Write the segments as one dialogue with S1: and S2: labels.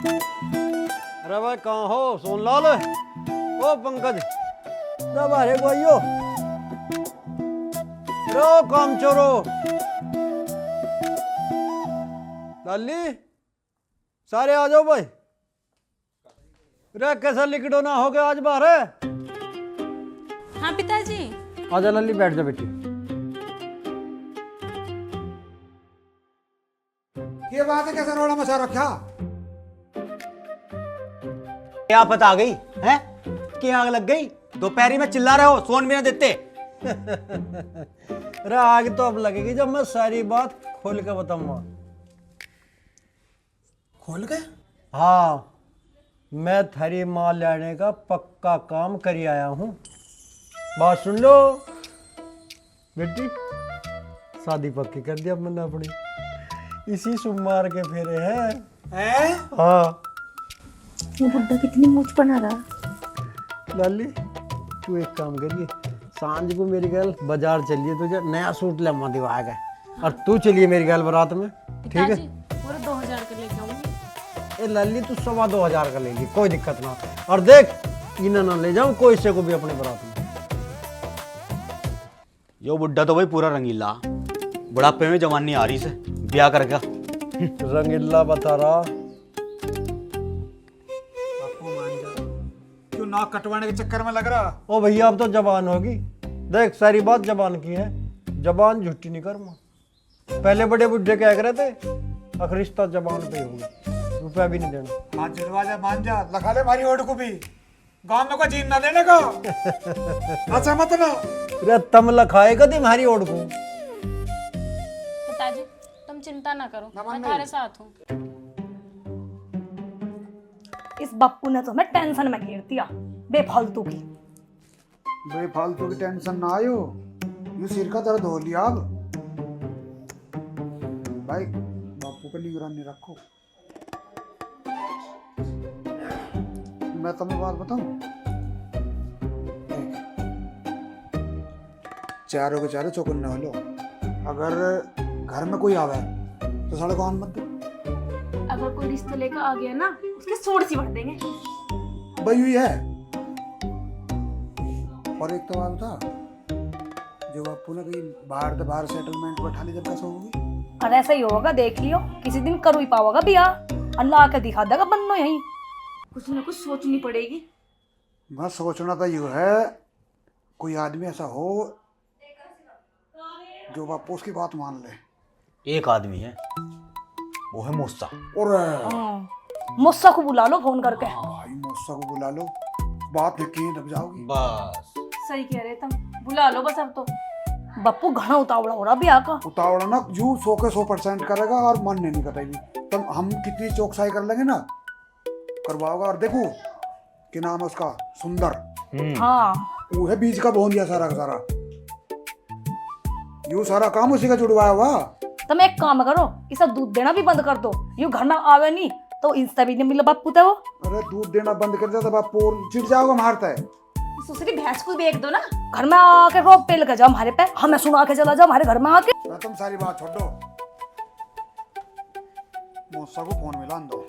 S1: अरे भाई कहाँ हो सोनलाल? ओ पंकज बारे को आइयो। रो काम चोरो लाली सारे आ जाओ भाई। रे कैसा लिकड़ो ना हो गया आज बाहर है?
S2: हाँ पिताजी।
S1: आजा लाली बैठ जा बेटी।
S3: ये बात है कैसा रोड़ा मचा रखा?
S4: क्या आफत आ गई है? क्या आग लग गई? दोपहरी में चिल्ला रहे हो, सोन भी ना देते।
S1: अरे आग तो अब लगेगी जब मैं सारी बात खोल के बताऊंगा।
S3: खोल के?
S1: हाँ मैं थारी माँ लाने का पक्का काम करी आया हूँ। बात सुन लो बेटी, शादी पक्की कर दी अब मैंने अपनी। इसी सोमवार के फेरे हैं। हाँ
S2: वो बुड्ढा कितनी मूछ बना रहा।
S1: लाली तू एक काम करिए, सांझ को मेरी गल बाजार चलिए, तुझे नया सूट लम्बा दिवाएगा और तू चलिए मेरी गल बारात में, ठीक है?
S2: पूरा 2000 का लेके आऊंगी।
S1: ए लाली तू 2,2500 का लेगी, कोई दिक्कत ना। और देख इन्हें ना ले जाऊं कोई से को भी अपने बारात में।
S4: यो बुड्ढा तो भाई पूरा रंगीला, बुढ़ापे में जवान नहीं आ रही से ब्याह करके।
S1: रंगीला बता रहा।
S3: आपको मान जा, क्यों नाक कटवाने के चक्कर में लग रहा?
S1: ओ भैया अब तो जबान होगी, देख सारी बात जबान की है, जबान झूठी नहीं कर मां। पहले बड़े बुढ़े क्या कह रहे थे, अब रिश्ता जबान पे ही होगा, रुपया भी नहीं देना।
S3: हाथ जुड़वा जा, मान जा, लगा ले मारी ओढ़ को भी, गांव में को जीन ना देने का। अच्छा मत ना
S1: रे तम लखाएगा तुम्हारी ओढ़ को।
S2: पिताजी तुम चिंता ना करो, मैं तुम्हारे साथ हूँ।
S5: इस बप्पू ने तो हमें टेंशन में घेर दिया बेफालतू की।
S3: बेफालतू की टेंशन ना आयो, यू सिर का दर्द हो लिया अब। भाई बापू पे निगरानी रखो। मैं तुम्हें बात बताऊं, चारों के चारों चौकन्ने हो लो। अगर घर में कोई आवे तो साले कौन मत दो।
S5: अगर कोई रिश्ता लेकर आ गया ना, उसके सोड़ सी भर देंगे।
S3: भाई हुई है। और एक तो बात बता, जो बापू ने कहीं बाहर सेटलमेंट बैठा ली जब कैसा होगी?
S5: और ऐसा ही होगा, देख लियो किसी दिन कर ही पाओगा बियाह। अल्लाह के दिखा देगा बन्नो यही। कुछ ना कुछ सोचनी पड़ेगी।
S3: बस सोचना तो यूँ है, कोई आदमी ऐसा हो जो बापू उसकी बात मान ले।
S4: एक आदमी है, वो है मूसा।
S3: और
S5: मुस्सा को बुला लो फोन करके।
S3: भाई मूसा को बुला लो, बात यकीन दब जाओगी।
S4: बस
S5: सही कह रहे तुम, बुला लो बस। अब तो बप्पू घना उतावड़ा हो रहा बियाह का।
S3: उतावड़ा ना जू 100% करेगा और मन नहीं करेगी। तब हम कितनी चौकसाई कर लेंगे ना, करवाओगा। और देखो कि नाम है उसका, सुंदर।
S5: हाँ
S3: वो है बीज का बोन दिया सारा का सारा, यू सारा काम उसी का जुड़वाया हुआ।
S5: तुम एक काम करो, इसे दूध देना भी बंद कर दो। यूं घर ना आवे नहीं तो इंस्टा भी नहीं मिला बापू ते वो।
S3: अरे दूध देना बंद कर दिया तो बाप पोर चिढ़ जाओगा, मारता है।
S5: दूसरी भैंस को बेच दो ना, घर में आके रोक पे लगे जाओ हमारे पे, हमें सुना के चला जाओ हमारे घर में आके।
S3: तुम सारी बात छोड़ दो, मौसा को फोन मिला दो।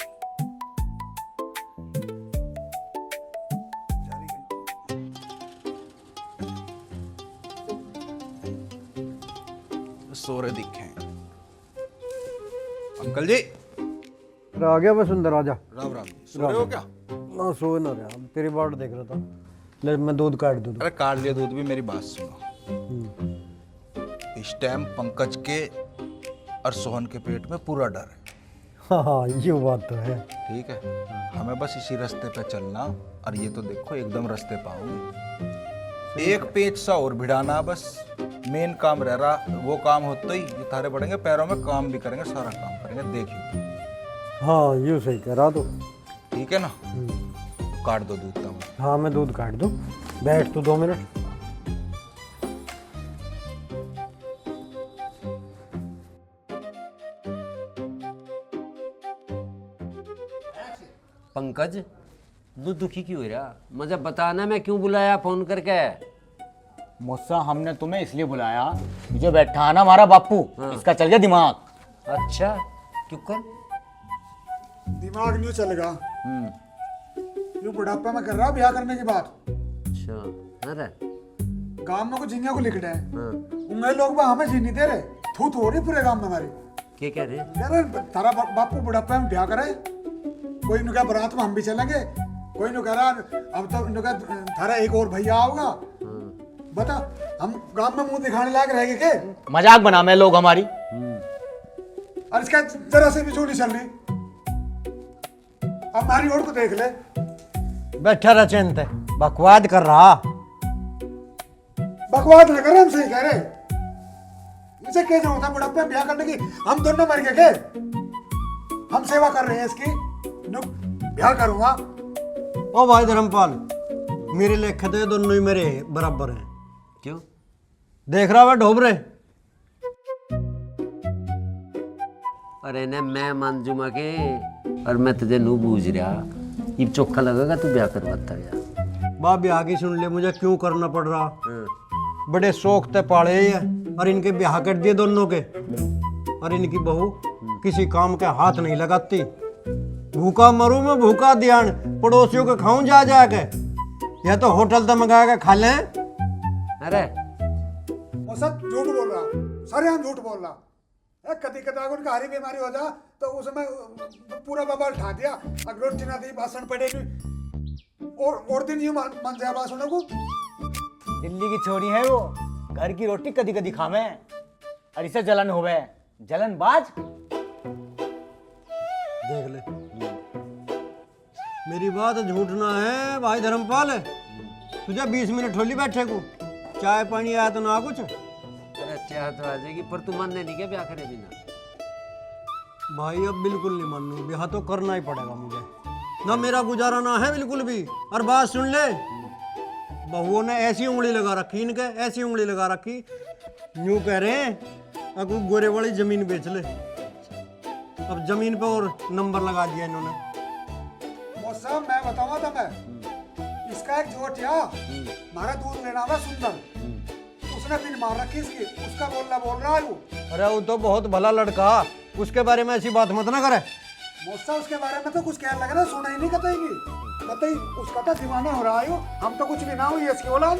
S6: सोरे दिखे अंकल जी।
S1: आ गया मैं सुंदर, आजा।
S6: राम राम। सो रहे हो क्या?
S1: ना सो ना रहा, तेरी बाट देख रहा था। ले मैं दूध काट दूँ।
S6: अरे काट लिया दूध भी, मेरी बात सुनो। इस टाइम पंकज के और सोहन के पेट में पूरा डर है।
S1: हाँ ये बात तो है।
S6: ठीक है, हमें बस इसी रास्ते पे चलना। और ये तो देखो एकदम रास्ते पाऊंगे। एक पेच सा और भिड़ाना, बस मेन काम रह रहा। वो काम होते ही ये थारे पड़ेंगे पैरों में, काम भी करेंगे, सारा काम करेंगे। देखिए
S1: हाँ यूँ सही कह रहा तो।
S6: ठीक है ना? काट दो दूध तब।
S1: हाँ मैं दूध काट दूँ, बैठ तू 2 मिनट।
S7: पंकज तू दुखी क्यों हो रहा? मुझे बताना, मैं क्यों बुलाया फोन करके?
S4: मूसा हमने तुम्हें इसलिए बुलाया, जो बैठा है ना हमारा बापू, इसका चल गया दिमाग।
S7: अच्छा क्यों कर?
S3: दिमाग नहीं चलेगा। ये बुढ़ापा में कर रहा ब्याह करने की बात।
S7: अच्छा अरे
S3: गांव में कुछ झिंगा को लिख रहे हैं,
S7: हाँ
S3: उनमें लोग बा हमें जी नहीं दे रहे। थू हो रही पूरे गांव में हमारे।
S7: क्या कह रहे
S3: कह रहे तारा बापू बुढ़ापा में ब्याह करे। कोई नु कहा बारात में हम भी चलेंगे, कोई नु कह रहा अब तो नु कहा थारा एक और भैया आओगा। बता हम गांव में मुंह दिखाने लायक रहेंगे के?
S8: मजाक बना में लोग हमारी।
S3: और इसका जरा से भी चोरी चल रही। अब हमारी ओर को देख ले।
S1: बैठा रहा चैन ते बकवाद कर रहा।
S3: बकवास न करे, हम सही कह रहे। इसे क्या जरूरत है बुढ़ापे में ब्याह करने की? हम दोनों मर गए के? हम सेवा कर रहे हैं इसकी। ब्याह करूंगा।
S1: ओ भाई धर्मपाल, मेरे लेखे तो ये दोनों ही मेरे बराबर हैं।
S7: क्यों?
S1: देख रहा है ढोबरे।
S7: अरे ने मैं मान जुमा के और मैं तुझे नू बूझ रहा। ये चोखा लगेगा तू ब्याह करवाता यार।
S1: बाप ब्याह की सुन ले, मुझे क्यों करना पड़ रहा। बड़े शौक ते पाले हैं और इनके ब्याह कर दिए दोनों के। और इनकी बहू किसी काम के हाथ नहीं लगाती। भूखा मरूं मैं, भूखा ध्यान पड़ोसियों के खाऊं जा जाके, या तो होटल तो मंगा के खा लें।
S7: अरे
S3: वो सब झूठ बोल रहा, सारे हम झूठ बोल रहा। कभी कदा उनका हरी बीमारी हो जा तो उसमें पूरा बबाल ठा दिया। अगर रोटी ना दी भाषण पड़े और दिन यूं मन जाए बात सुनो को।
S8: दिल्ली की छोरी है वो, घर की रोटी कदी कदी खावे और इसे जलन होवे। जलन बाज।
S1: देख ले, मेरी बात झूठ ना है भाई धर्मपाल। तुझे 20 मिनट होली बैठे को, चाय पानी आया तो ना कुछ।
S7: अरे चाह तो आ जाएगी पर तू मानने नहीं क्या ब्याह करे बिना?
S1: भाई अब बिल्कुल नहीं मानू, ब्याह तो करना ही पड़ेगा मुझे। ना मेरा गुजारा ना है बिल्कुल भी। और बात सुन ले, बहुओं ने ऐसी उंगली लगा रखी, इनके ऐसी उंगली लगा रखी, यूं कह रहे हैं अगू गोरे वाली जमीन बेच ले। अब जमीन पे और नंबर लगा दिया इन्होंने।
S3: वो सब मैं बताऊंगा तुम्हें। इसका एक जोटिया हमारा दूध लेना हुआ सुंदर, उसने पिन मार रखी इसकी। उसका बोल रहा है वो।
S1: अरे वो तो बहुत भला लड़का, उसके बारे में ऐसी बात मत ना करे।
S3: मोसा उसके बारे में तो कुछ कहने लगे ना, सुना ही नहीं बताई। उसका तो दीवाना हो रहा है। हम तो कुछ भी ना हुई इसकी औलाद।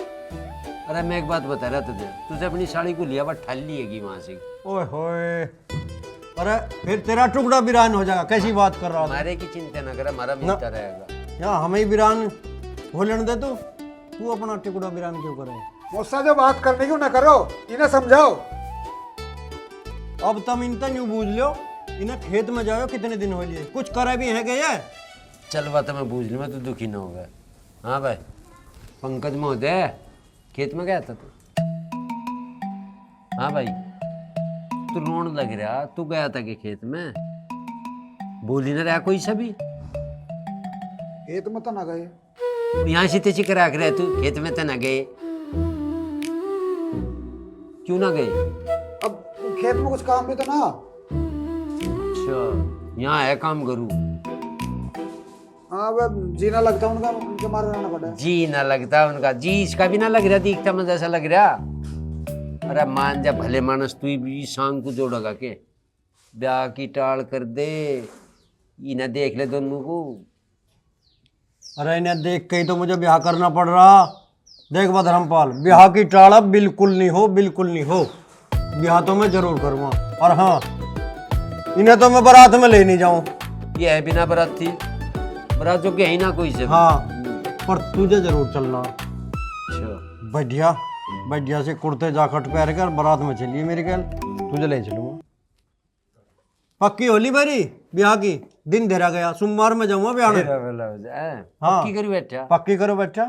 S7: अरे मैं एक बात बता रहा तुझे अपनी साड़ी को लिया ठाल लिएगी वहां से।
S1: ओए होए, अरे फिर तेरा टुकड़ा बिरान हो जाएगा। कैसी बात कर रहा है?
S7: हमारे की चिंता ना कर, हमारा मिलता रहेगा।
S1: यहाँ हमें ही बिरान हो लेने दे। तू अपना टुकड़ा बिरान क्यों करे?
S3: मोसा जो बात करने की ना करो, इन्हें समझाओ।
S1: अब तुम इन यूं बूझ लो, इन्हें खेत में जाओ कितने दिन हो लिए, कुछ करे भी है क्या?
S7: चल बात मैं बूझ लूँ, मैं तो दुखी ना होगा। हाँ भाई पंकज महोदय, खेत में गया था तू? हाँ भाई तू रोने लग रहा, तू गया था कि खेत में? बोल ही ना रहा कोई सा भी।
S3: खेत में तो ना गए।
S7: यहाँ से तेजी करा कर तू खेत में तो ना गए? क्यों ना गए?
S3: अब खेत में कुछ काम भी तो ना।
S7: अच्छा यहाँ है काम करूँ।
S3: हाँ वह जीना लगता उनका, उनके मारे रहना पड़ा।
S7: जी ना लगता उनका, जी इसका भी ना लग रहा, दिखता मुझे ऐसा लग रहा। अरे मान जा भले मानस तू भी सांग को जोड़ेगा के ब्याह की टाल कर दे, इन्हें देख ले दोनों को।
S1: अरे इन्हें देख के ही तो मुझे ब्याह करना पड़ रहा। देख बा धर्मपाल, ब्याह की टाल अब बिल्कुल नहीं हो, बिल्कुल नहीं हो। ब्याह तो मैं जरूर करूँगा। और हाँ, इन्हें तो मैं बारात में ले नहीं जाऊँ।
S7: ये है बिना बारात थी, बारात जो के ही ना कोई से।
S1: हाँ पर तुझे जरूर चलना।
S7: अच्छा
S1: बढ़िया बढ़िया से कुर्ते जाकट पहन कर बारात में चलिए मेरे ख्याल, तुझे ले चलूंगा। पक्की होली भाई ब्याह की, दिन धेरा गया, सोमवार में जाऊंगा ब्याह में।
S7: हाँ पक्की करो बैठा।
S1: पक्की करो बैठा।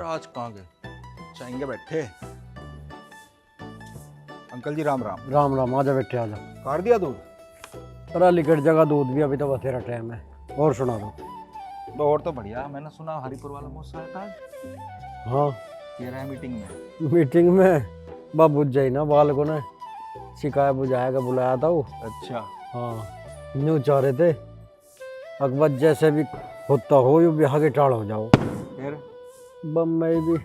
S6: आज कहाँ गए? चाहेंगे बैठे। अंकल जी राम राम।
S1: राम राम, आजा बैठे आजा।
S6: काट दिया दूध?
S1: अरे लिकट जगह दूध भी, अभी तो बथेरा टाइम है। और सुना दो।
S6: तो और तो बढ़िया। मैंने सुना हरिपुर वाला मोसा आया था आज।
S1: हाँ
S6: कह रहा है मीटिंग में।
S1: मीटिंग में बाप बुझ जाई ना, बाल को ने शिकायत बुझाएगा बुलाया था वो।
S6: अच्छा
S1: हाँ न्यू चाह रहे थे अकबर जैसे भी होता हो, यू ब्याह के टाल हो जाओ।
S6: फिर
S1: बम्बई भी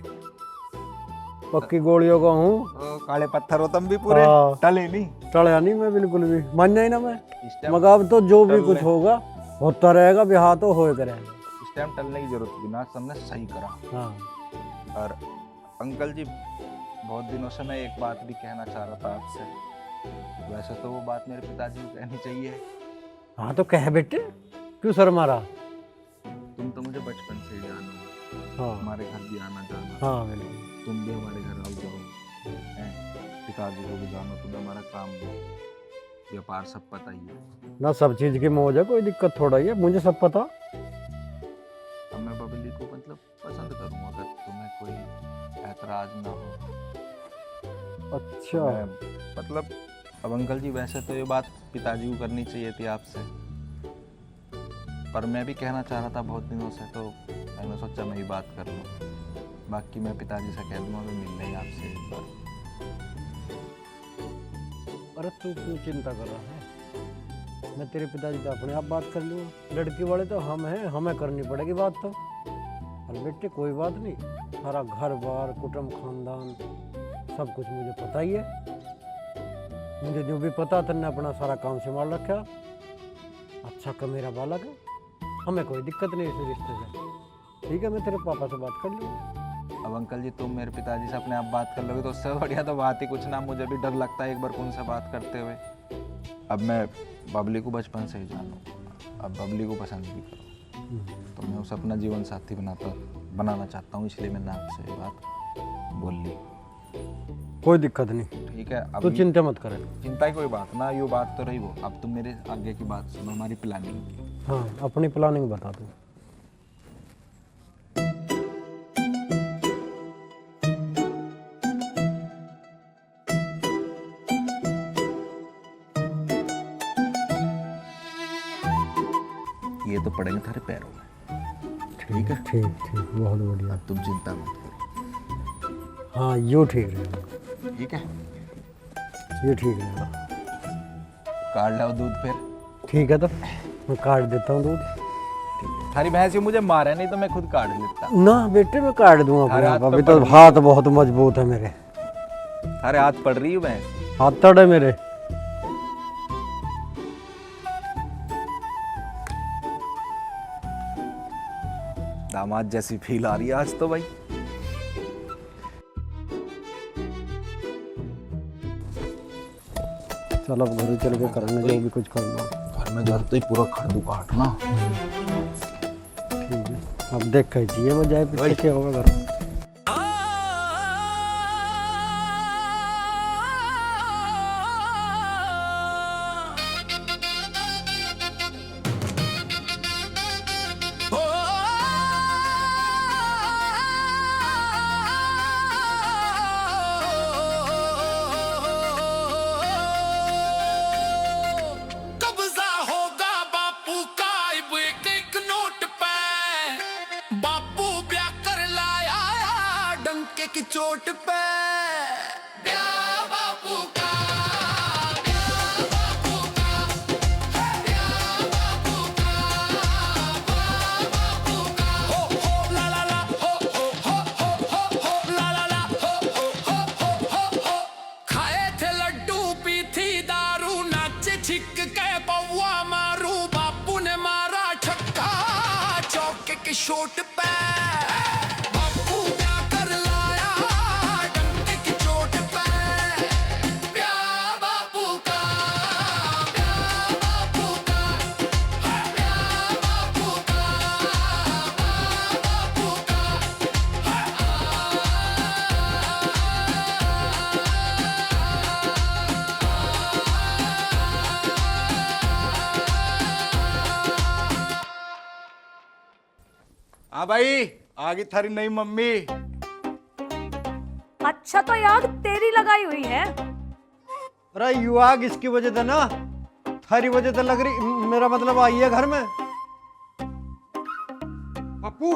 S1: पक्की गोलियों का हूँ।
S6: काले पत्थर हो तुम भी पूरे,
S1: हाँ।
S6: टले नहीं।
S1: टड़ा नहीं मैं बिल्कुल भी, मान जाए ना मैं।
S6: इस टाइम
S1: मगर अब तो जो भी
S6: टल
S1: कुछ
S6: ले।
S1: होगा होता रहेगा, ब्याह तो होए करेगा।
S6: इस टाइम टलने की जरूरत थी ना, तुमने सही करा।
S1: हाँ
S6: और अंकल जी, बहुत दिनों से मैं एक बात भी कहना चाह रहा था आपसे। वैसे तो वो बात मेरे पिताजी को कहनी चाहिए।
S1: हाँ तो कह बेटे, क्यों शर्मा रहा?
S6: तुम तो मुझे बचपन से ही जानो,
S1: हाँ
S6: हमारे घर भी आना जाना,
S1: हाँ बिल्कुल।
S6: तुम भी हमारे घर आओ जाओ हैं। पिताजी को भी जानो, तुम्हें हमारा काम व्यापार सब पता ही है।
S1: ना सब चीज की मौज है, कोई दिक्कत थोड़ा ही है, मुझे सब पता।
S6: अब मैं बबली को मतलब पसंद करूँगा अगर तुम्हें कोई ऐतराज ना हो।
S1: अच्छा
S6: मैं मतलब अब अंकल जी, वैसे तो ये बात पिताजी को करनी चाहिए थी आपसे, पर मैं भी कहना चाह रहा था बहुत दिनों से, तो मैंने सोचा मैं ही बात कर लूँ। बाकी मैं पिताजी से कह दूँगा मैं मिलना ही आपसे एक बार।
S1: अरे तू क्यों चिंता कर रहा है? मैं तेरे पिताजी तो अपने आप बात कर लूँगा, लड़की वाले तो हम हैं, हमें करनी पड़ेगी बात तो। और बेटे कोई बात नहीं, सारा घर बार कुटुंब खानदान सब कुछ मुझे पता ही है। मुझे जो भी पता तन्ने अपना सारा काम संभाल रखा। अच्छा का मेरा बालक है, हमें कोई दिक्कत नहीं इस रिश्ते से। ठीक है, मैं तेरे पापा से बात कर लूँगा।
S6: अब अंकल जी, तुम मेरे पिताजी से अपने आप बात कर लोगे तो उससे बढ़िया तो बात ही कुछ ना। मुझे भी डर लगता है एक बार उनसे बात करते हुए। अब मैं बबली को बचपन से ही जानू, अब बबली को पसंद भी करूँ, तो मैं उसे अपना जीवन साथी बनाना चाहता हूँ, इसलिए मैंने आपसे ये बात बोल ली।
S1: कोई दिक्कत नहीं,
S6: ठीक है,
S1: तू
S6: अब
S1: चिंता मत करे।
S6: चिंता की कोई बात ना, ये बात तो रही वो। अब तुम मेरे आगे की बात सुनो, हमारी प्लानिंग की।
S1: हाँ अपनी प्लानिंग बता तू।
S6: ये तो पड़ेंगे थारे पैरों में। ठीक है,
S1: ठीक ठीक, बहुत बढ़िया।
S6: अब तुम चिंता मत करो।
S1: हाँ यो ठीक रहेगा,
S6: ठीक है,
S1: ये ठीक रहेगा।
S6: काट लाओ दूध फिर।
S1: ठीक है, तो मैं काट देता हूँ दूध।
S6: ठीक है, थारी भैंस ये मुझे मारे नहीं तो मैं खुद काट लेता।
S1: ना बेटे मैं काट दूंगा अपने
S6: अरे
S1: आप,
S6: हाथ तो
S1: अभी तो
S6: पड़-
S1: हाथ बहुत मजबूत है मेरे,
S6: थारे हाथ पड़ रही हूँ भैंस।
S1: हाथ तड़ है मेरे।
S6: दामाद जैसी फील आ रही है आज तो भाई।
S1: चल अब घर चल के करने जो भी कुछ करना।
S6: घर में जाते ही पूरा खड़दू काटना।
S1: ठीक है, अब देख के चाहिए बजाय पीछे क्या होगा घर में।
S9: कब्जा होगा बापू का एक नोट पे, बापू ब्याह कर लाया डंके की चोट पे। ब्याह बापू का, ब्याह बापू का, ब्याह बापू का, ब्याह बापू का। हो ला ला ला, हो ला ला ला, हो। खाए थे लड्डू, पी थी दारू, नाचे छिक के बउआ मारू, बापू ने मारा छक्का चौके के शोट पे। बापू क्या कर लाया डंके की चोट पे। ब्याह बापू का, ब्याह बापू का, ब्याह बापू का, ब्याह बापू का।
S6: हाँ भाई, आ गई थारी नई मम्मी।
S5: अच्छा तो यार तेरी लगाई हुई है।
S1: अरे युवा किसकी वजह से ना, थारी वजह से लग रही, मेरा मतलब आई है घर में।
S3: पप्पू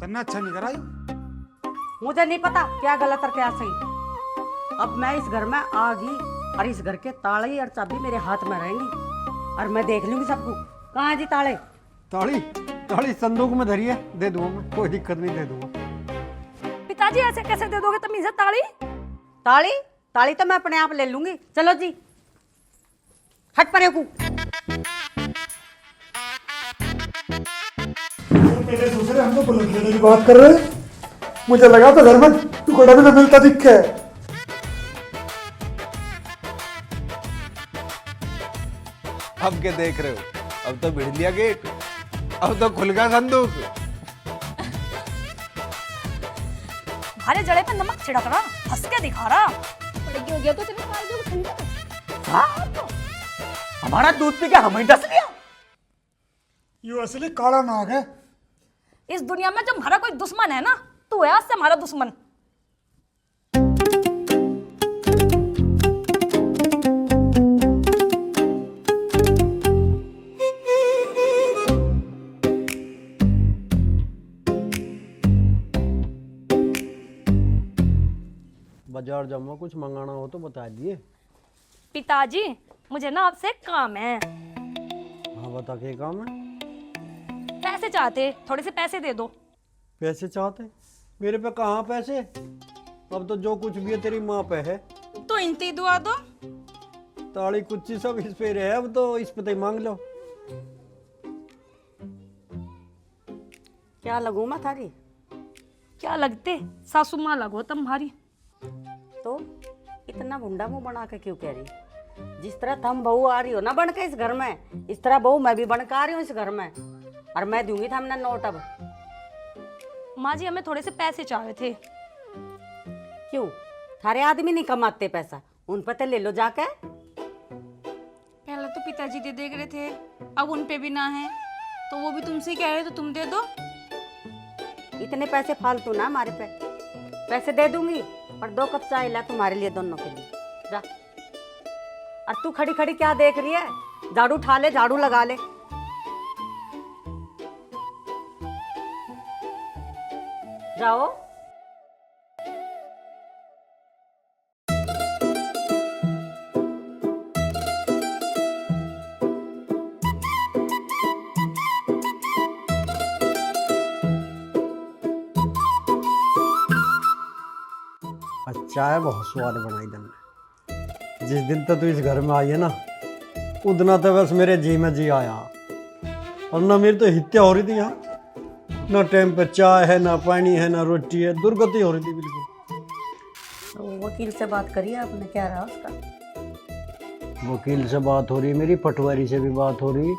S3: तन्ना अच्छा नहीं करा
S10: मुझे नहीं पता क्या गलत और क्या सही। अब मैं इस घर में आ गई और इस घर के ताले और चाबी मेरे हाथ में रहेंगी और मैं देख लूंगी सबको। कहाँ है जी ताले?
S1: ताड़ी ताड़ी संदूक में धरी है, दे दूंगा मैं, कोई दिक्कत नहीं, दे दूंगा।
S5: पिताजी ऐसे कैसे दे दोगे तुम इसे ताली?
S10: ताली ताली तो मैं अपने आप ले लूंगी। चलो जी, हट परे को।
S3: मेरे दूसरे हमको बुलंद लेने की बात कर रहे हैं। मुझे लगा तो घर में टुकड़ा भी तो मिलता दिख है।
S6: अब क्या देख रहे हो? अब तो भिड़ लिया गेट, अब तो खुल गया संदूक।
S5: भारे जड़े पे नमक छिड़क रहा, हंस के दिखा रहा। पड़ेगी हो गया तो तेरे मार जो ठंडा।
S8: हाँ तो हमारा दूध पी के हमें डस लिया।
S3: ये असली काला नाग है।
S5: इस दुनिया में जब हमारा कोई दुश्मन है ना, तू है आज से हमारा दुश्मन।
S1: बाजार जाऊंगा, कुछ मंगाना हो तो बता दिए।
S5: पिताजी मुझे ना आपसे एक काम है।
S1: हाँ बता, क्या काम है?
S5: पैसे चाहते, थोड़े से पैसे दे दो।
S1: पैसे चाहते? मेरे पे कहाँ पैसे? अब तो जो कुछ भी है तेरी माँ पे है।
S5: तो इंती दुआ दो।
S1: ताड़ी कुच्ची सब इस पे है, अब तो इस पे तो मांग लो।
S10: क्या लगूं मैं थारी?
S5: क्या लगते, सासू माँ लगो तुम्हारी।
S10: तो इतना मुंडा मुंह बना के क्यों कह रही? जिस तरह तुम बहू आ रही हो ना बन के इस घर में, इस तरह बहू मैं भी बन के आ रही हूँ इस घर में। और मैं दूंगी था हमने नोट। अब
S5: माँ जी हमें थोड़े से पैसे चाहे थे।
S10: क्यों? थारे आदमी नहीं कमाते पैसा, उन पर तो ले लो जाके।
S11: पहले तो पिताजी दे रहे थे, अब उन पे भी ना है, तो वो भी तुमसे कह रहे तो तुम दे दो।
S10: इतने पैसे फालतू ना हमारे पे। पैसे दे दूंगी और 2 कप चाय ला तुम्हारे लिए, दोनों के लिए। जा। और तू खड़ी खड़ी क्या देख रही है? झाड़ू उठा ले, झाड़ू लगा ले। जाओ।
S1: चाय बहुत स्वाद बनाई तुमने। जिस दिन तक तू इस घर में आई है ना, उतना तो बस मेरे जी में जी आया। और ना मेरी तो हत्या हो रही थी यहाँ। ना टाइम पे चाय है, ना पानी है, ना रोटी है, दुर्गति हो रही थी बिल्कुल।
S10: तो वकील से बात करिए आपने, क्या रहा उसका?
S1: वकील से बात हो रही, मेरी पटवारी से भी बात हो रही।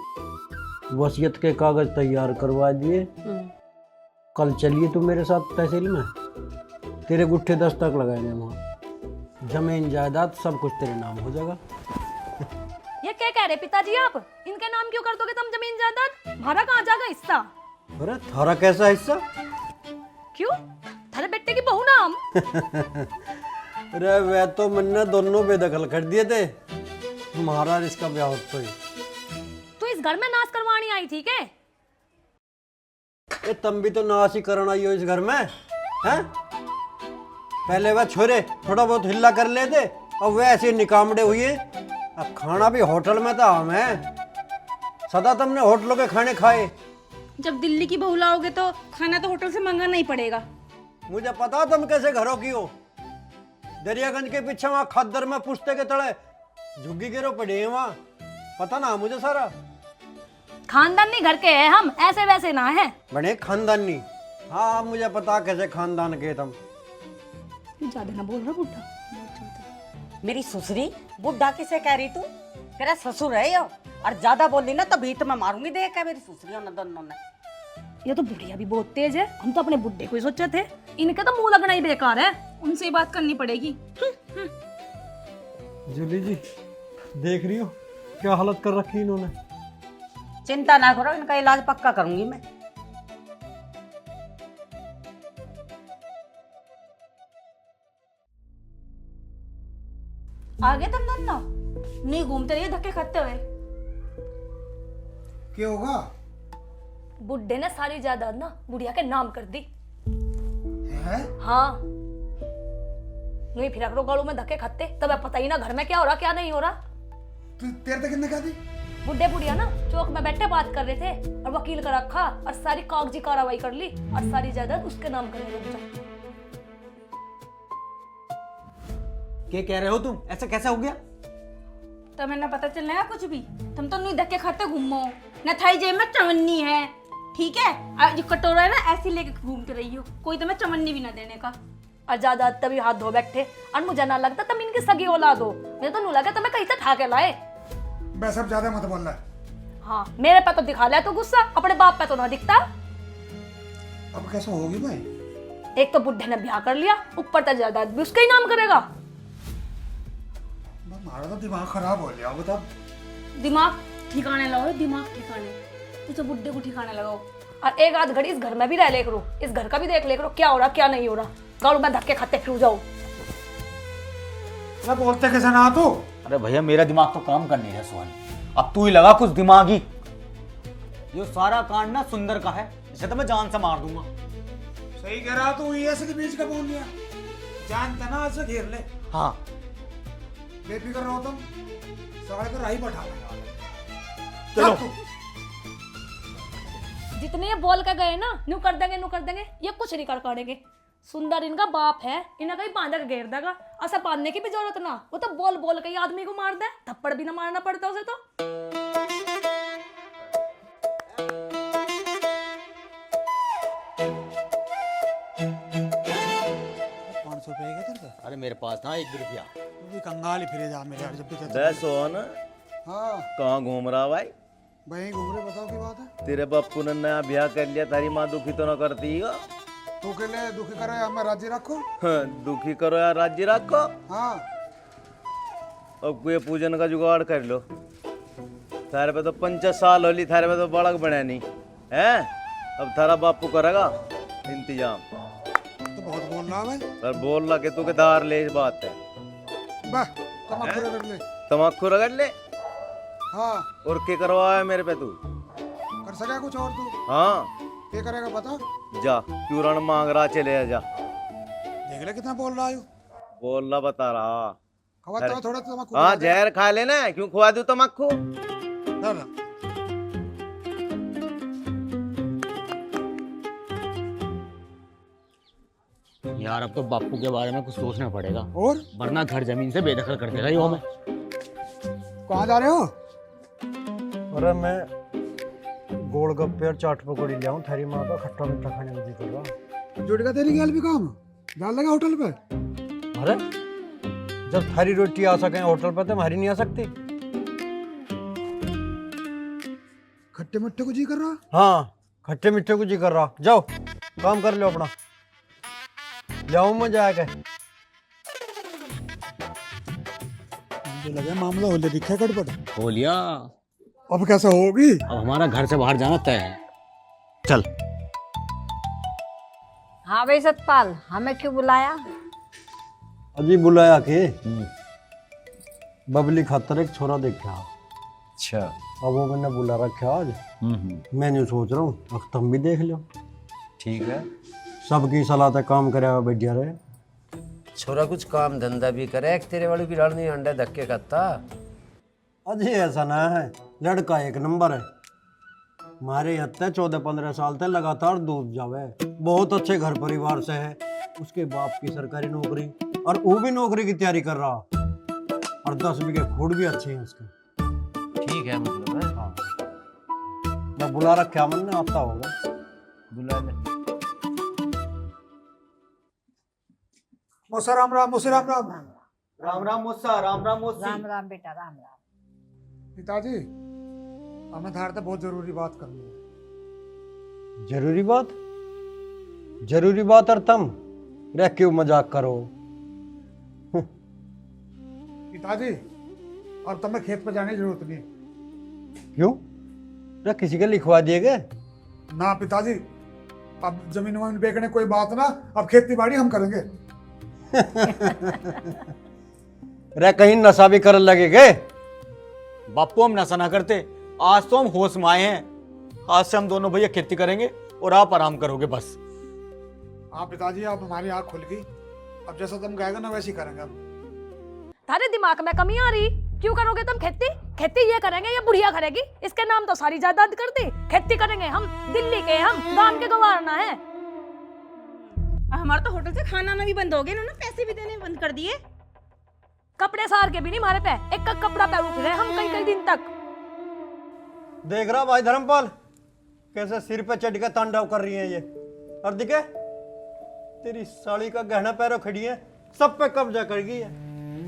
S1: वसीयत के कागज तैयार करवा दिए। कल चलिए तुम मेरे साथ तहसील में, तेरे गुट्ठे दस्तक लगाएंगे वहाँ। जमीन जायदाद सब कुछ तेरे नाम हो जाएगा।
S5: ये क्या कह रहे पिताजी आप? इनके नाम क्यों कर दोगे तुम जमीन जायदाद? हमारा कहाँ जाएगा हिस्सा?
S1: अरे थारा कैसा हिस्सा?
S5: क्यों? थारे बेटे की बहू नाम।
S1: अरे वे तो मैंने दोनों बेदखल कर दिए थे, तुम्हारा इसका ब्याह हो तो ही।
S5: तू इस घर में नाश करवानी आई थी क्या?
S1: ये तुम भी तो नाश ही करना आई हो इस घर में, हैं? पहले वह छोरे थोड़ा बहुत हिल्ला कर लेते, और वह ऐसे निकामड़े हुए। अब खाना भी होटल में था हमें। सदा तुमने होटलों के खाने खाए।
S11: जब दिल्ली की बहू लाओगे तो खाना तो होटल से मंगाना ही पड़ेगा।
S1: मुझे पता तुम कैसे घरों की हो। दरियागंज के पीछे वहाँ खद्दर में पुश्ते के तले झुग्गी गिरो पड़े हैं वहाँ, पता ना मुझे सारा।
S5: खानदानी घर के हैं हम, ऐसे वैसे ना है।
S1: बने खानदानी? हाँ मुझे पता कैसे खानदान के तुम।
S5: ज्यादा ना बोल रहा बुड्ढा।
S10: मेरी ससुरी बुड्ढा किसे कह रही तू? तेरा ससुर है यो। और ज्यादा बोली ना तो भीत में मारूंगी। देख है मेरी ससुरियों ने दोनों ने।
S5: ये तो बुढ़िया भी बहुत तेज है। हम तो अपने बुड्ढे को ही सोचे थे। इनका तो मुंह लगना ही बेकार है।
S11: उनसे ही बात करनी पड़ेगी।
S1: जूली जी देख रही हो क्या हालत कर रखी इन्होंने।
S10: चिंता ना करो, इनका इलाज पक्का करूंगी मैं।
S5: आगे तुम दोनों नहीं घूमते रहिए धक्के खाते हुए।
S3: क्या होगा?
S5: बुड्ढे ने सारी जायदाद ना बुढ़िया के नाम कर दी
S3: है?
S5: हाँ, नहीं फिर करो गाड़ू में धक्के खाते, तब पता ही ना घर में क्या हो रहा क्या नहीं हो रहा।
S3: तेरे तक कितने कहा दी?
S5: बुड्ढे बुढ़िया ना चौक में बैठे बात कर रहे थे, और वकील का रखा और सारी कागजी कार्रवाई कर ली, और सारी जायदाद उसके नाम कर दी।
S8: क्या कह रहे हो तुम? ऐसा कैसे हो गया?
S11: तो मैंने पता चल रहा कुछ भी? तुम तो नहीं धक्के खाते घूमो न, थाई जेब में चवन्नी है, ठीक है? जो कटोरा है ना ऐसे लेके घूमते रही हो, कोई तुम्हें चवन्नी भी ना देने का।
S5: और ज्यादा तभी हाथ धो बैठे और मुझे ना लगता तुम इनकी सगी औलाद हो। मुझे तो नहीं लगा तुम्हें कहीं से ठा के लाए।
S3: बस अब ज्यादा मत बोल रहा है।
S5: हाँ, मेरे पे तो दिखा लिया तो गुस्सा, अपने बाप पे तो ना दिखता।
S3: अब कैसा होगी भाई?
S5: एक तो बुढ़े ने ब्याह कर लिया, ऊपर तक जायदाद भी उसका ही नाम करेगा।
S3: हमारा तो दिमाग खराब हो गया। बता,
S11: दिमाग ठिकाने लगाओ, दिमाग ठिकाने, तुझे बुड्ढे को ठिकाने लगाओ।
S5: और एक आध घड़ी इस घर में भी रह ले करो, इस घर का भी देख ले करो क्या हो रहा क्या नहीं हो रहा। गाँव में धक्के खाते फिर जाओ।
S3: बोलते कैसे ना तू?
S8: अरे भैया मेरा दिमाग तो काम कर नहीं रहा सोहन, अब तू ही लगा कुछ दिमागी। ये सारा कांड ना सुंदर का है, इसे तो मैं जान से मार दूंगा।
S3: सही कह रहा तू, ये से बीच का बोल लिया। जानता ना ऐसे घेर ले।
S8: हाँ
S3: बेफिक्र रहो तुम, साढ़े पर राही बैठा
S8: चलो।
S5: जितने ये बोल के गए ना, न्यू कर देंगे, ये कुछ नहीं कर पाएंगे। सुंदर इनका बाप है, इन्हें कहीं बांध के घेर देगा। ऐसा बांधने की भी जरूरत ना, वो तो बोल बोल के ही आदमी को मार दे, थप्पड़ भी ना मारना पड़ता उसे तो।
S3: 500 रुपए है तेरे पास?
S8: अरे मेरे पास था 1 रुपया।
S3: तू भी कंगाल ही फिरे जा मेरे यार, जब भी
S12: दे सोन,
S3: हाँ
S12: कहाँ घूम रहा भाई?
S3: वहीं घूम रहे। बताओ की बात है?
S12: तेरे बापू ने नया ब्याह कर लिया, तारी माँ दुखी तो ना करती है?
S3: तू के लिए दुखी करे या मैं राजी रखो?
S12: हाँ, दुखी करो या राज्य रखो।
S3: हाँ
S12: अब कोई पूजन का जुगाड़ कर लो। थारे पे तो 50 साल होली, थारे पे तो बड़क बने नहीं है। अब थारा बापू करेगा इंतजाम।
S3: तो बहुत बोल रहा है।
S12: पर बोल रहा कि तू के दार ले, इस बात है।
S3: बस तमाकू रगड़ ले।
S12: तमाकू रगड़ ले।
S3: हाँ
S12: और क्या करवाया मेरे पे तू?
S3: कर सके कुछ और तू?
S12: हाँ
S3: क्या करेगा बता?
S12: जा, क्यों मांग रहा, चले जा।
S3: देख ले कितना बोल रहा है।
S12: बोल रहा, बता रहा।
S3: खवाता है थोड़ा तमाकू।
S12: हाँ, जहर खा लेना, क्यों खुआ दूं तमाकू?
S8: यार अब तो बापू के बारे में कुछ सोचना पड़ेगा,
S3: और
S8: वरना घर जमीन से बेदखल कर देगा ये हमें।
S3: कहाँ जा रहे हो?
S1: अरे मैं गोलगप्पे और चाट पकौड़ी ले आऊं, थारी माँ का खट्टा मीठा खाने में जी कर रहा।
S3: जुड़ का तेरी गैल भी काम डाल लगा होटल पे।
S1: अरे जब थारी रोटी आ सके होटल पे तो हमारी नहीं आ सकती।
S3: खट्टे मिट्टे को जी कर रहा?
S1: हाँ, खट्टे मीठे को जी कर रहा। जाओ काम कर लो अपना, जाऊं मैं जाके।
S3: मुझे लगा मामला हो दिखा गड़बड़।
S8: हो लिया।
S3: अब कैसे होगी?
S8: अब हमारा घर से बाहर जाना तय है। चल।
S10: हाँ भाई सतपाल, हमें क्यों बुलाया?
S1: अजी बुलाया के बबली खातर एक छोरा देखा।
S8: अच्छा।
S1: अब वो मैंने बुला रखा आज। मैं यूँ सोच रहा हूँ अब तुम भी देख लो।
S7: ठीक है,
S1: सबकी सलाह तक काम करे बढ़िया रहे।
S7: छोरा कुछ काम धंधा भी करे, एक तेरे वाली बिराड़ नहीं अंडा धक्के खाता।
S1: अजी ऐसा ना है, लड़का एक नंबर है। हमारे हत्ते 14-15 साल तक लगातार दूध जावे, बहुत अच्छे घर परिवार से है। उसके बाप की सरकारी नौकरी, और वो भी नौकरी की तैयारी कर रहा, और 10 बीघे खूड़ भी अच्छे हैं उसके।
S7: ठीक है, मतलब है।
S1: हाँ, मैं बुला रखा, मन ने आता होगा।
S7: बुला ले।
S3: मोसा राम राम, मोसे राम राम।
S8: राम राम मोसा, राम राम मोसी।
S10: राम राम बेटा, राम राम।
S3: पिताजी, हमें धार तो बहुत जरूरी बात करनी है।
S1: जरूरी बात? जरूरी बात और तुम रे क्यों मजाक करो?
S3: पिताजी, अब तुम्हें खेत पर जाने की जरूरत नहीं।
S1: क्यों रे, किसी के लिखवा दिए गए?
S3: ना पिताजी, अब जमीन वमीन बेचने कोई बात ना, अब खेती बाड़ी हम करेंगे।
S1: रे कहीं नशा भी करने लगे गए?
S8: बापू हम नशा ना करते, आज तो हम होश में आए हैं। आज से हम दोनों भैया खेती करेंगे और आप आराम करोगे बस।
S3: हाँ पिताजी, अब हमारी आँख खुल गई। अब जैसा तुम कहेगा ना वैसे ही करेंगे अब।
S5: तारे दिमाग में कमी आ रही? क्यों करोगे तुम खेती? खेती ये करेंगे, ये बुढ़िया करेगी। इसके नाम तो सारी जायदाद कर दी। खेती करेंगे हम, दिल्ली के, हम गांव के गंवारना है।
S11: हमारा तो होटल से खाना ना भी बंद हो गया, इन्होंने पैसे भी देने बंद कर दिए।
S5: कपड़े सार के भी नहीं मारे पे, एक कपड़ा पे रुक रहे हम कई कई दिन तक।
S1: देख रहा भाई धर्मपाल कैसे सिर पे चढ़ के तांडव कर रही है ये। और दिखे तेरी साड़ी का गहना पैरों खड़ी है, सब पे कब्जा कर गई है।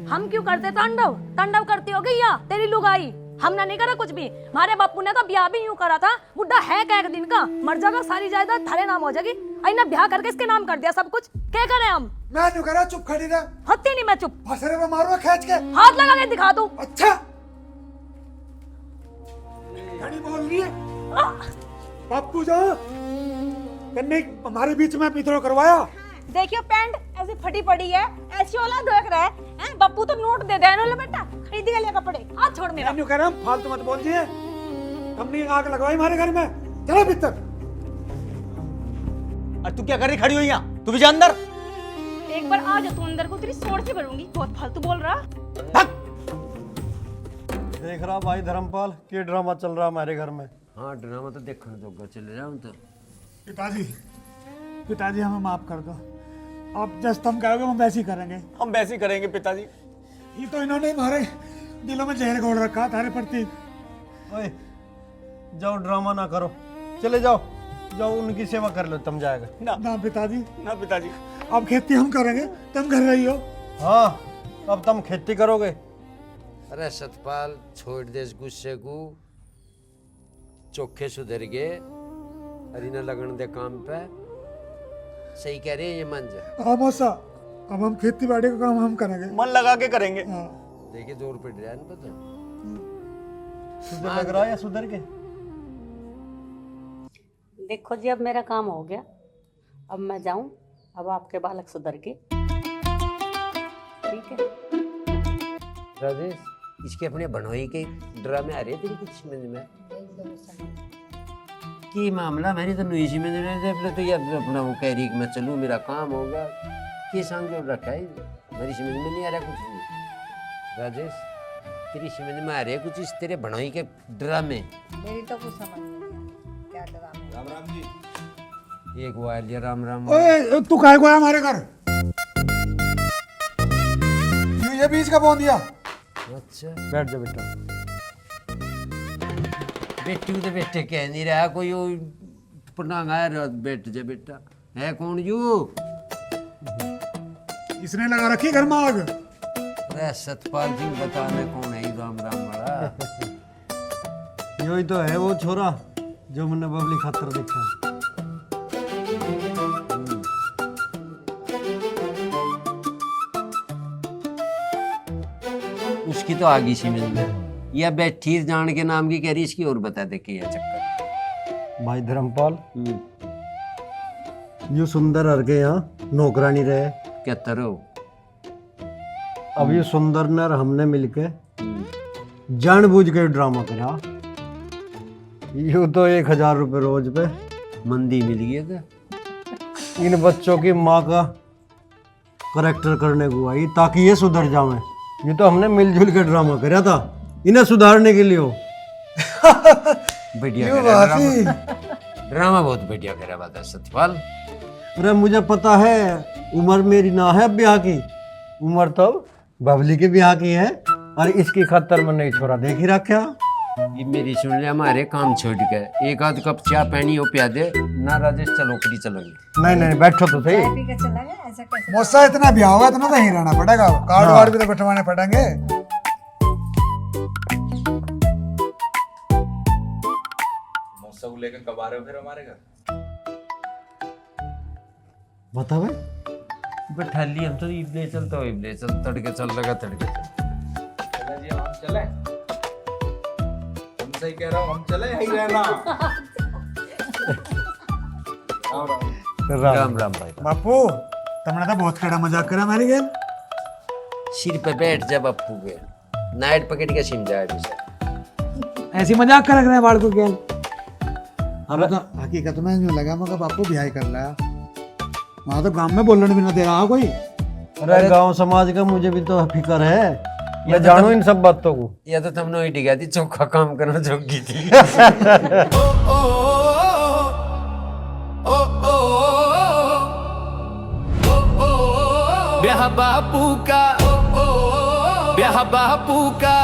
S5: हम क्यों करते तांडव? तांडव करती होगी या तेरी लुगाई? हमने नहीं करा कुछ भी। हमारे बापू ने तो ब्याह भी यूं करा था, बुढ़ा है क्या एक दिन का, मर जाएगा सारी जायदाद थारे नाम हो जाएगी। अइना ब्याह करके इसके नाम कर दिया सब कुछ, क्या करें हम?
S3: मैं नहीं करा, चुप खड़ी रह।
S5: हत्ती नहीं मैं चुप।
S3: फसरे में मारो खींच के,
S5: हाथ लगा के दिखा दूं।
S3: अच्छा घड़ी बोल रही है। बापू जा कन्ने हमारे बीच में विद्रोह करवाया।
S11: देखियो पैंट ऐसी फटी पड़ी है, ऐसी औलाद देख रहा है हैं? बप्पू तो नोट दे दे ना बेटा, खरीद के ले कपड़े। हाथ छोड़ मेरा।
S3: मैं कह रहा हूं फालतू मत बोल दिए। हमने आग लगवाई हमारे घर में, चलो भीतर।
S8: और तू क्या कर रही खड़ी हुई यहाँ? तू भी जा अंदर।
S11: एक बार आ जा तू अंदर को, तेरी सोच से भरूंगी। बहुत फालतू बोल रहा।
S1: देख रहा भाई धर्मपाल क्या ड्रामा चल रहा हमारे घर में।
S7: हाँ ड्रामा तो देखने जोगा चले जाऊँ तो।
S3: पिताजी हमें माफ कर दो। आप जैसे तुम कहोगे हम वैसे ही करेंगे।
S8: हम वैसे ही करेंगे पिताजी।
S3: ये तो इन्होंने हमारे दिलों में जहर घोल रखा थारे प्रति।
S1: ओए जाओ ड्रामा ना करो, चले जाओ जाओ उनकी सेवा कर लो, तुम जाएगा।
S3: ना पिताजी,
S8: ना पिताजी।
S3: अब खेती हम करेंगे, तुम कर रही हो।
S1: हाँ अब तुम खेती करोगे।
S7: अरे सतपाल छोड़ दे इस गुस्से को, चोखे सुधर गए, अरे न लगन दे काम पे। सही कह रहे हैं ये मंज।
S3: हाँ मौसा, अब हम खेती बाड़ी का काम हम करेंगे,
S8: मन लगा के करेंगे।
S7: देखिए जोर पड़ रहा है इनको तो।
S1: सुधर लग रहा है या सुधर के?
S10: देखो जी अब मेरा काम हो गया, अब मैं जाऊं। अब आपके बालक सुधर के, ठीक है।
S7: राजेश इसके अपने बनोई के ड्रामे आ रहे थे कुछ समझ में की मामला मेरी तो नहीं समझ रहे थे। अपने तो ये अपना वो कह रही कि मैं चलूँ मेरा काम होगा, ये सांग जोड़ रखा है, मेरी समझ में नहीं आ रहा कुछ भी। राजेश तेरी समझ में आ रही है कुछ इस तेरे बनोई के ड्रामे?
S10: मेरी तो कुछ समझ नहीं क्या ड्रामे।
S6: राम राम जी।
S7: एक वो आ लिया राम राम।
S3: ओए तू काहे को आया हमारे घर? ये बीज का बोन दिया।
S7: अच्छा
S1: बैठ जा बेटा।
S7: बेटी तो बेटे कह नहीं रहा कोई पटांग आया, बैठ जा बेटा। है कौन यू?
S3: इसने लगा रखी घर में आग।
S7: अरे सतपाल जी बता मैं कौन है राम राम वाला?
S1: यही तो है वो छोरा जो मैंने बबली खातर देखा।
S7: उसकी तो आगी सी मिल में या बैठी जान के नाम की कह रही, इसकी और बता दे क्या चक्कर।
S1: भाई धर्मपाल यू सुंदर हर के यहाँ नौकरानी रहे
S7: क्या तरो?
S1: अब ये सुंदर नर हमने मिलके जानबूझ के ड्रामा करा। यू तो 1000 रुपये रोज पे
S7: मंदी मिल गई था।
S1: इन बच्चों की माँ का करेक्टर करने को आई ताकि ये सुधर जावे। ये तो हमने मिलजुल के ड्रामा करा था इन्हें सुधारने के लिए। हो
S7: बढ़िया करा ड्रामा, ड्रामा बहुत बढ़िया करा बात है सतपाल।
S1: अरे मुझे पता है उम्र मेरी ना है ब्याह की, उम्र तो बबली के ब्याह की है, और इसकी खातर मैं नहीं छोड़ा देख ही रखा।
S7: ये मेरी सुन ले, हमारे काम छोड़ के एक आध कप चाय पानी हो पिया दे ना राजेश, चलो कड़ी चलेंगे।
S1: नहीं नहीं बैठो तो सही।
S3: मौसा इतना ब्याह होगा इतना तो यहीं रहना पड़ेगा, कार्ड वार्ड भी तो बंटवाने पड़ेंगे।
S6: मौसा को लेकर कब आ रहे हो फिर हमारे घर?
S1: बता भाई।
S7: बैठा ली हम तो इबले चलता हो, इबले चल तड़के चल लगा तड़के
S6: चले जी हम चले। हम सही कह रहा हूँ, हम चले यहीं रहना।
S7: राम राम भाई।
S3: बापू तुमने तो बहुत कड़ा मजाक करा हमारी गेल।
S7: सिर पे बैठ जा बापू के, नाइट पकड़ के सिम जाए भी
S3: ऐसी मजाक कर रहे हैं बाल को गेल। अब तो हकीकत में यूं लगा मगर बापू ब्याह कर लाया, वहाँ तो गांव में बोलने भी ना दे रहा कोई।
S1: अरे गांव समाज का मुझे भी तो फिक्र है, मैं जानू इन सब बातों को।
S7: या तो तुमने वही डिगा थी, चौखा काम करना जोगी थी।
S9: ब्याह बापू का ब्याह बापू का